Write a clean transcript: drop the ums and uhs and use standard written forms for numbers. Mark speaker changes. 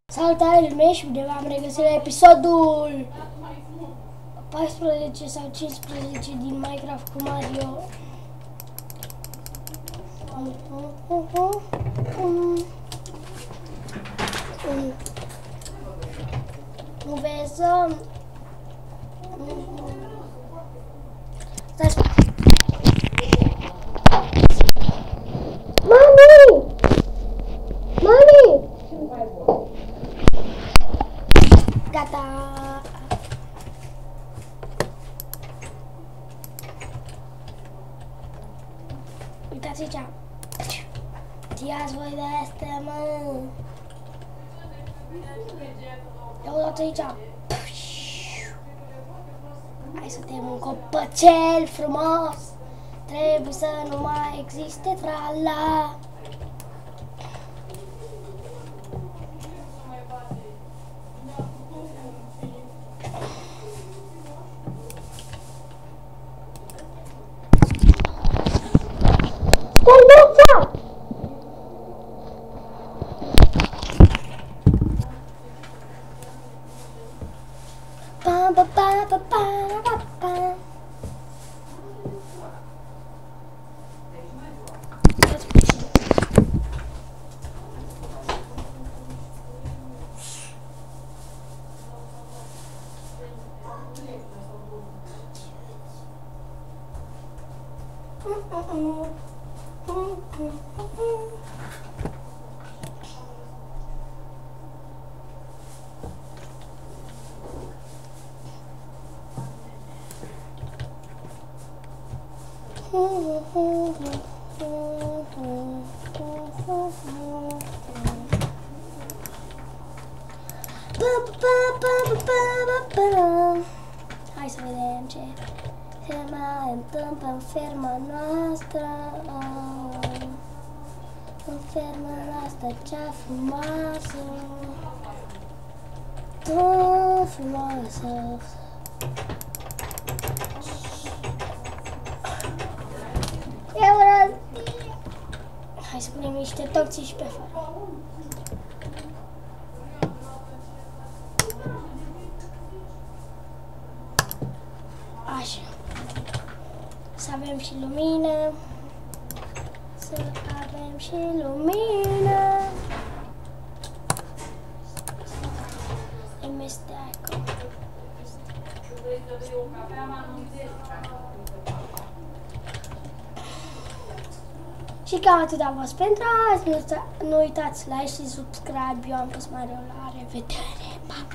Speaker 1: Salutare lumea și bine v-am regăsit la episodul 14 sau 15 din Minecraft cu Mario. Învățăm. Mami! Mami! Gata! Uitați aici! Ia-ți voi de astea, mă! Ia uitați aici! Hai să tăiem un copăcel frumos! Trebuie să nu mai existe trala! Conduța! Pa pa pa pa pa pa pa. Hai să vedem ce se mai întâmplă în ferma noastră. În ferma noastră cea frumoasă, tot frumoasă. Hai să punem niște toxici pe afară. Așa. Să avem și lumină. Să avem și lumină. Amestecă. Și cam atât a fost pentru azi. Nu uitați like și subscribe. Eu am fost Mario. La revedere. Pa!